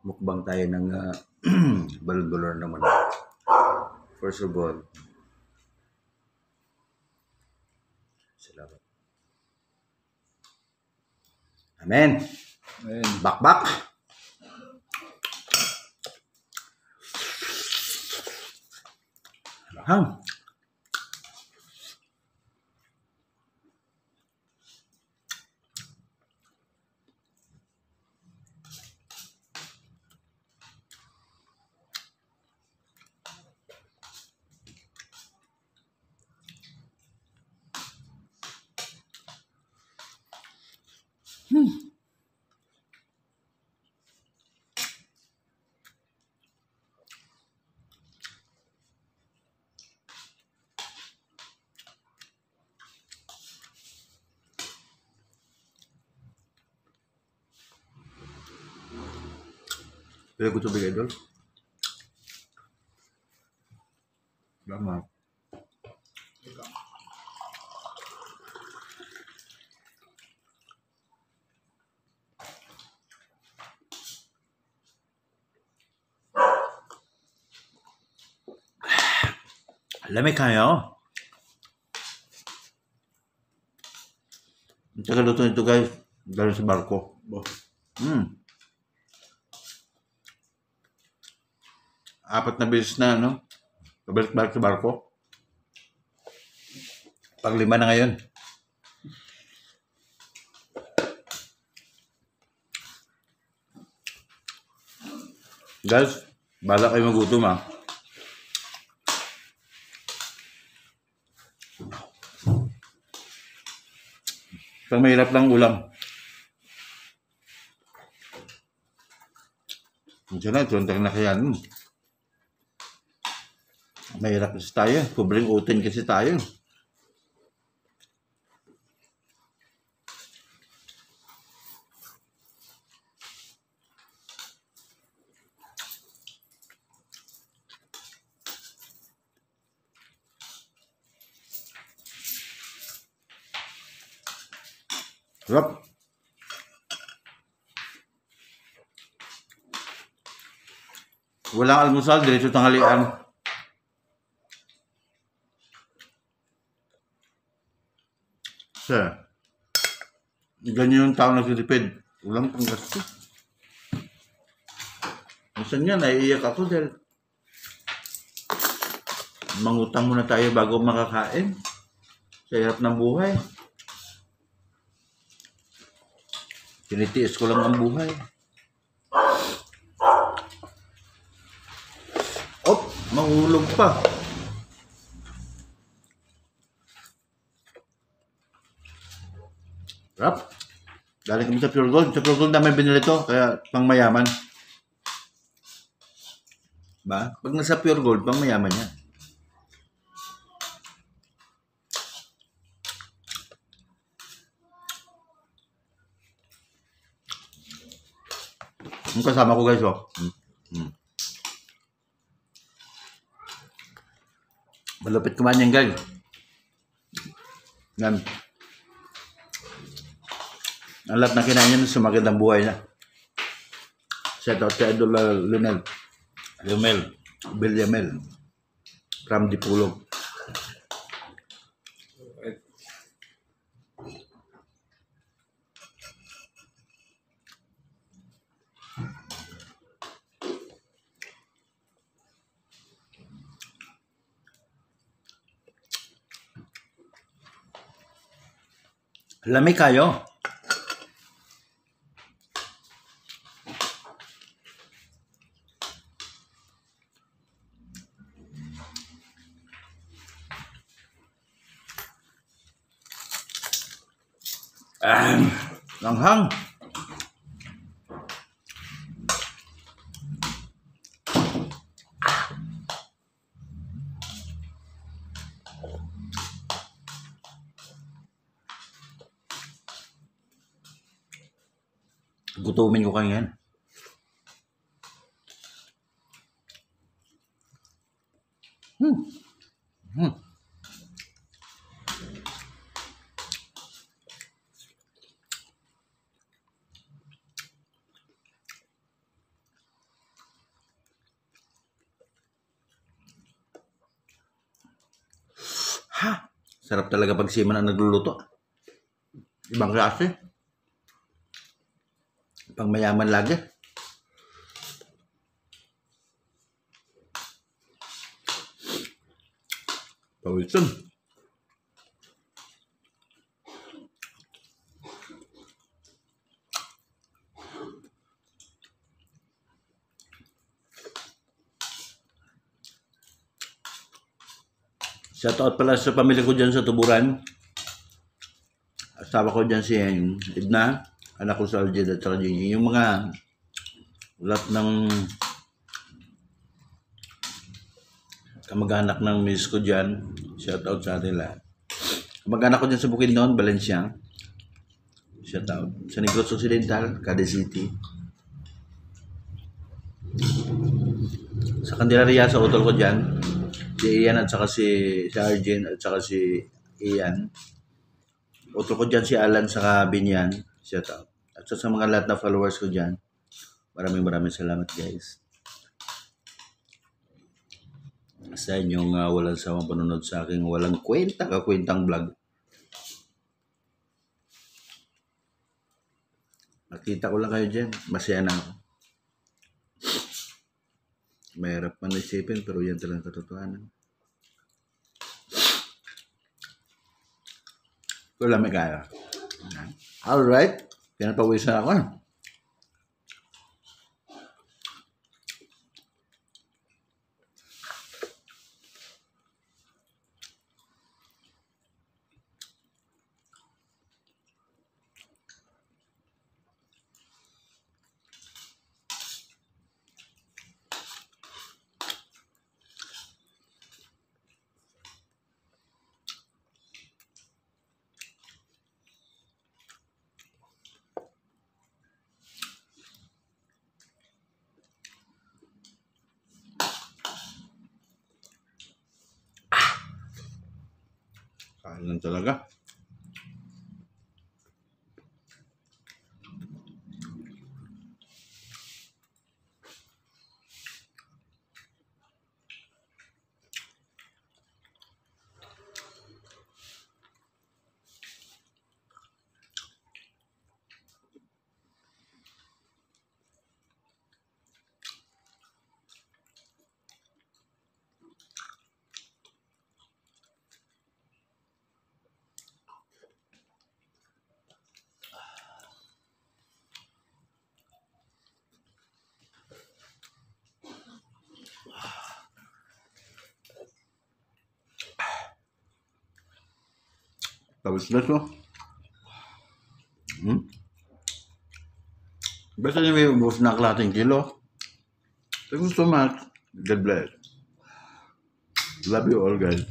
mukbang tayo ng balon-balon ng manok. First of all, salamat. Amen. Ayan. Bakbak. Hang. Pila ko tubig, idol? Salamat. Lamig kayo. Ang tagaluto nito guys, galing sa barko. Apat na beses na, no? Pabalik-balik sa barko. Pang-5 na ngayon. Guys, bala kayo magutom ha. Pag mahirap lang ulam. Diyan na, tuwantang na kaya. Mahirap kasi tayo. Pobreng utin kasi tayo. Sarap. Walang almusal, diretso tanghalian. Sir, ganyan yung tao nagtitipid. Walang panggastos. Minsan nga, naiiyak ako dahil mangutang muna tayo bago makakain. Sa hirap ng buhay. Tinitiis ko lang ang buhay. Oh, mahulog pa. Rap. Galing kami sa Pure Gold. Sa Pure Gold namin binili to, kaya pang mayaman. Ba? Pag nasa Pure Gold, pang mayaman yan. Yung kasama ko guys, oh. Malupit kumain yan guys. Yan. Ang lahat na kinain niya, sumagad ang buhay niya. Shout out kay Idol Lumel Villamel from Dipulog. Lamig kayo. Langhang. Gutumin ko kayo yan. Sarap talaga pag si Man ang nagluluto. Ibang klase. Pang mayaman lagi. Pawisan. Shoutout pala sa pamilya ko dyan sa Tuburan. Asawa ko dyan si Edna, anak ko sa Aljed at saka Jingy. Yung mga lahat ng kamag-anak ng miss ko dyan, shoutout sa atin lahat. Kamag-anak ko dyan sa Bukidnon, Valencia. Shoutout. Sa Negros Occidental, Cadiz City. Sa Candelaria, sa utol ko dyan, si Ian at saka si Arjen at saka si Ian. Utol ko dyan si Alan saka Binyan. Shout out. At sa mga lahat na followers ko dyan, maraming salamat guys. Sa inyong walang sawang panonood sa aking walang kwentang vlog. Nakita ko lang kayo dyan. Masaya na ako. Mahirap man isipin pero yan talagang katotohanan. Wala may kaya. Alright. Pinapawisan ako. Kain lang talaga. Tapos na ito. Basta niya may ubos na kalating kilo. Thank you so much. God bless. Love you all guys.